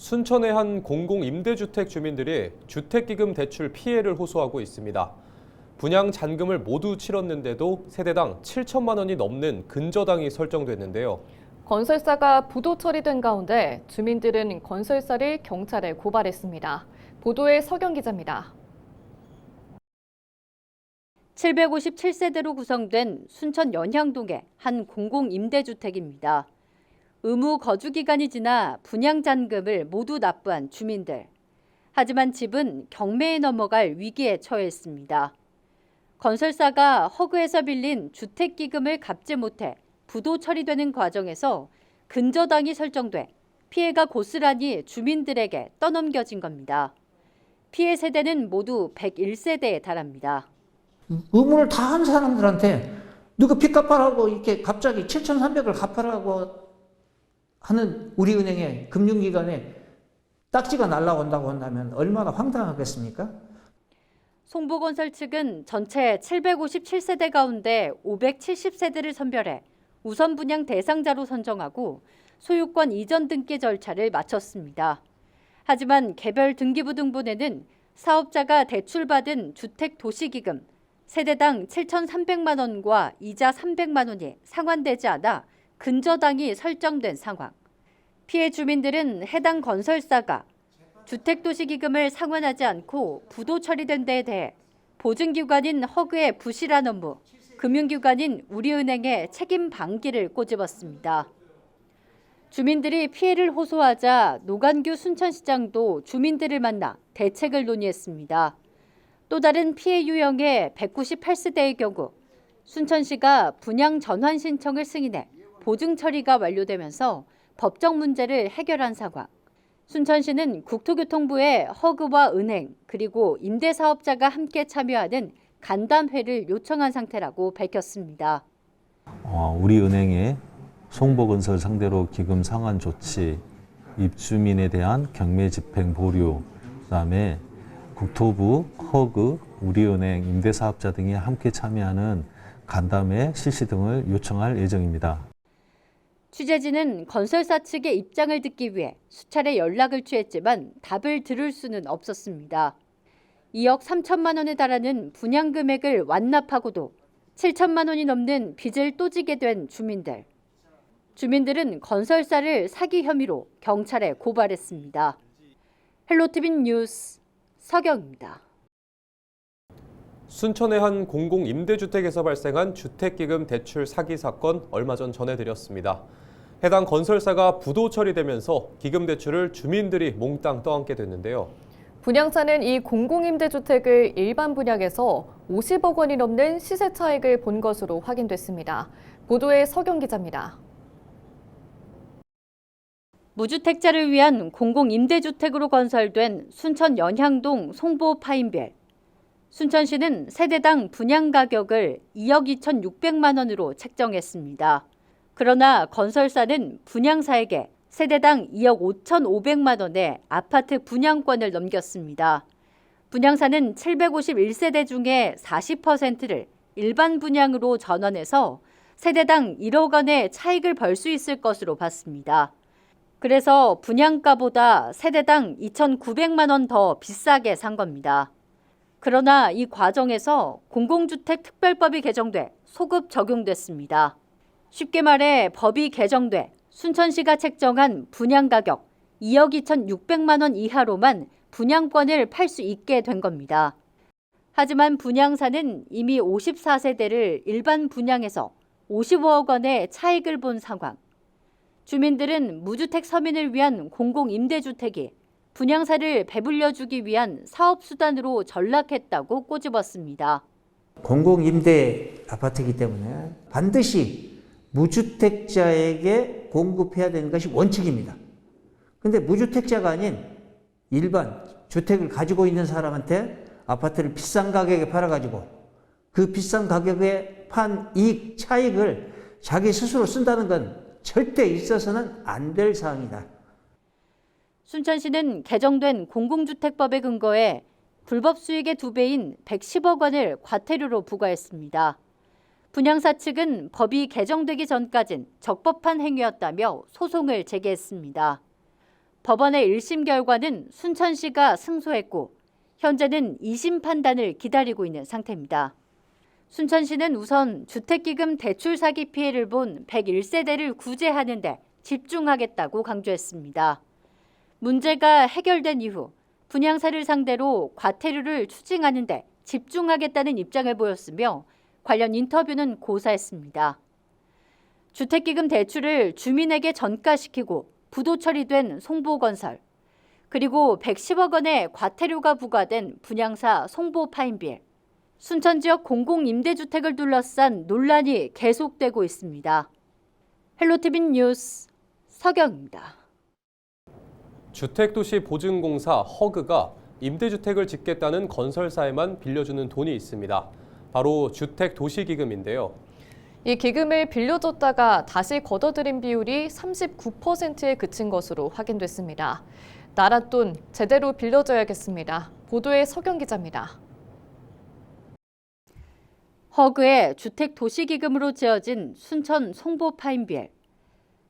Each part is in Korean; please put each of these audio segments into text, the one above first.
순천의 한 공공임대주택 주민들이 주택기금 대출 피해를 호소하고 있습니다. 분양 잔금을 모두 치렀는데도 세대당 7천만 원이 넘는 근저당이 설정됐는데요. 건설사가 부도 처리된 가운데 주민들은 건설사를 경찰에 고발했습니다. 보도에 서경 기자입니다. 757세대로 구성된 순천 연향동의 한 공공임대주택입니다. 의무 거주 기간이 지나 분양잔금을 모두 납부한 주민들. 하지만 집은 경매에 넘어갈 위기에 처했습니다. 건설사가 허그에서 빌린 주택기금을 갚지 못해 부도 처리되는 과정에서 근저당이 설정돼 피해가 고스란히 주민들에게 떠넘겨진 겁니다. 피해 세대는 모두 101세대에 달합니다. 의무를 다 한 사람들한테 누가 빚 갚아라고 이렇게 갑자기 7,300을 갚아라고 하는 우리은행의 금융기관에 딱지가 날라온다고 한다면 얼마나 황당하겠습니까? 송보건설 측은 전체 757세대 가운데 570세대를 선별해 우선 분양 대상자로 선정하고 소유권 이전 등기 절차를 마쳤습니다. 하지만 개별 등기부등본에는 사업자가 대출받은 주택도시기금 세대당 7,300만 원과 이자 300만 원이 상환되지 않아 근저당이 설정된 상황. 피해 주민들은 해당 건설사가 주택도시기금을 상환하지 않고 부도 처리된 데에 대해 보증기관인 허그의 부실한 업무, 금융기관인 우리은행의 책임 방기를 꼬집었습니다. 주민들이 피해를 호소하자 노관규 순천시장도 주민들을 만나 대책을 논의했습니다. 또 다른 피해 유형의 198세대의 경우 순천시가 분양 전환 신청을 승인해 보증 처리가 완료되면서 법적 문제를 해결한 상황. 순천시는 국토교통부에 허그와 은행 그리고 임대사업자가 함께 참여하는 간담회를 요청한 상태라고 밝혔습니다. 우리은행의 송보건설 상대로 기금 상환 조치, 입주민에 대한 경매 집행 보류, 그다음에 국토부, 허그, 우리은행, 임대사업자 등이 함께 참여하는 간담회 실시 등을 요청할 예정입니다. 취재진은 건설사 측의 입장을 듣기 위해 수차례 연락을 취했지만 답을 들을 수는 없었습니다. 2억 3천만 원에 달하는 분양 금액을 완납하고도 7천만 원이 넘는 빚을 또 지게 된 주민들. 주민들은 건설사를 사기 혐의로 경찰에 고발했습니다. 헬로티비 뉴스 서경입니다. 순천의 한 공공임대주택에서 발생한 주택기금 대출 사기 사건 얼마 전 전해드렸습니다. 해당 건설사가 부도 처리되면서 기금 대출을 주민들이 몽땅 떠안게 됐는데요. 분양사는 이 공공임대주택을 일반 분양에서 50억 원이 넘는 시세 차익을 본 것으로 확인됐습니다. 보도에 서경 기자입니다. 무주택자를 위한 공공임대주택으로 건설된 순천 연향동 송보 파인빌. 순천시는 세대당 분양 가격을 2억 2,600만 원으로 책정했습니다. 그러나 건설사는 분양사에게 세대당 2억 5,500만 원의 아파트 분양권을 넘겼습니다. 분양사는 751세대 중에 40%를 일반 분양으로 전환해서 세대당 1억 원의 차익을 벌 수 있을 것으로 봤습니다. 그래서 분양가보다 세대당 2,900만 원 더 비싸게 산 겁니다. 그러나 이 과정에서 공공주택특별법이 개정돼 소급 적용됐습니다. 쉽게 말해 법이 개정돼 순천시가 책정한 분양가격 2억 2,600만 원 이하로만 분양권을 팔 수 있게 된 겁니다. 하지만 분양사는 이미 54세대를 일반 분양에서 55억 원의 차익을 본 상황. 주민들은 무주택 서민을 위한 공공임대주택이 분양사를 배불려주기 위한 사업수단으로 전락했다고 꼬집었습니다. 공공임대 아파트이기 때문에 반드시 무주택자에게 공급해야 되는 것이 원칙입니다. 그런데 무주택자가 아닌 일반 주택을 가지고 있는 사람한테 아파트를 비싼 가격에 팔아가지고 그 비싼 가격에 판 이익, 차익을 자기 스스로 쓴다는 건 절대 있어서는 안 될 사항이다. 순천시는 개정된 공공주택법에 근거해 불법 수익의 2배인 110억 원을 과태료로 부과했습니다. 분양사 측은 법이 개정되기 전까진 적법한 행위였다며 소송을 제기했습니다. 법원의 1심 결과는 순천시가 승소했고 현재는 2심 판단을 기다리고 있는 상태입니다. 순천시는 우선 주택기금 대출 사기 피해를 본 101세대를 구제하는 데 집중하겠다고 강조했습니다. 문제가 해결된 이후 분양사를 상대로 과태료를 추징하는 데 집중하겠다는 입장을 보였으며 관련 인터뷰는 고사했습니다. 주택기금 대출을 주민에게 전가시키고 부도 처리된 송보건설, 그리고 110억 원의 과태료가 부과된 분양사 송보파인빌, 순천 지역 공공임대주택을 둘러싼 논란이 계속되고 있습니다. 헬로티비 뉴스 서경입니다. 주택도시보증공사 허그가 임대주택을 짓겠다는 건설사에만 빌려주는 돈이 있습니다. 바로 주택도시기금인데요. 이 기금을 빌려줬다가 다시 걷어들인 비율이 39%에 그친 것으로 확인됐습니다. 나라 돈 제대로 빌려줘야겠습니다. 보도에 서경 기자입니다. 허그의 주택도시기금으로 지어진 순천 송보파인빌.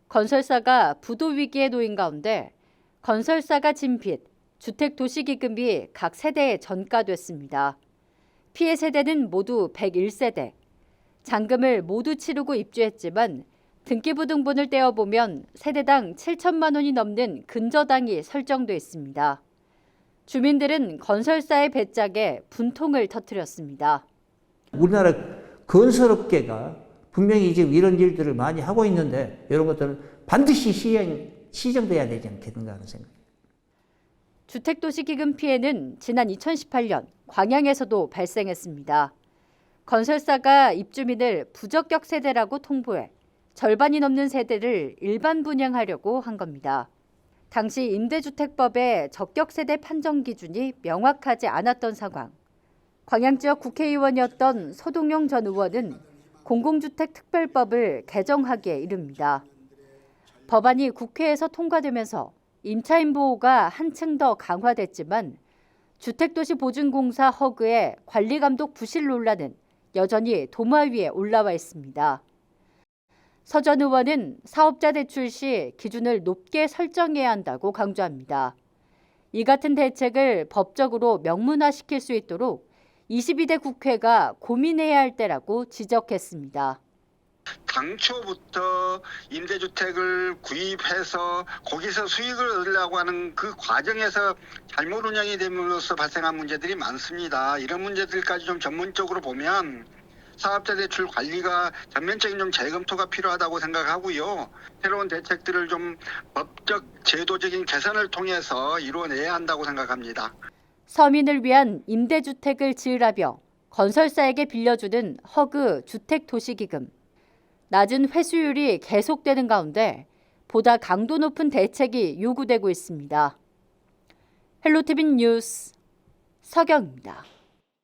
건설사가 부도 위기에 놓인 가운데 건설사가 진 빚, 주택도시기금이 각 세대에 전가됐습니다. 피해 세대는 모두 101세대. 잔금을 모두 치르고 입주했지만 등기부등본을 떼어보면 세대당 7천만 원이 넘는 근저당이 설정돼 있습니다. 주민들은 건설사의 배짝에 분통을 터뜨렸습니다. 우리나라 건설업계가 분명히 이제 이런 일들을 많이 하고 있는데 이런 것들은 반드시 시정돼야 되지 않겠는가 하는 생각입니다. 주택도시기금 피해는 지난 2018년 광양에서도 발생했습니다. 건설사가 입주민을 부적격 세대라고 통보해 절반이 넘는 세대를 일반 분양하려고 한 겁니다. 당시 임대주택법의 적격 세대 판정 기준이 명확하지 않았던 상황. 광양 지역 국회의원이었던 서동영 전 의원은 공공주택특별법을 개정하기에 이릅니다. 법안이 국회에서 통과되면서 임차인 보호가 한층 더 강화됐지만 주택도시보증공사 허그의 관리감독 부실 논란은 여전히 도마 위에 올라와 있습니다. 서 전 의원은 사업자 대출 시 기준을 높게 설정해야 한다고 강조합니다. 이 같은 대책을 법적으로 명문화시킬 수 있도록 22대 국회가 고민해야 할 때라고 지적했습니다. 당초부터 임대주택을 구입해서 거기서 수익을 얻으려고 하는 그 과정에서 잘못 운영이 됨으로써 발생한 문제들이 많습니다. 이런 문제들까지 좀 전문적으로 보면 사업자 대출 관리가 전면적인 좀 재검토가 필요하다고 생각하고요. 새로운 대책들을 좀 법적, 제도적인 개선을 통해서 이루어내야 한다고 생각합니다. 서민을 위한 임대주택을 지으라며 건설사에게 빌려주는 허그 주택도시기금. 낮은 회수율이 계속되는 가운데 보다 강도 높은 대책이 요구되고 있습니다. 헬로티비 뉴스 서경입니다.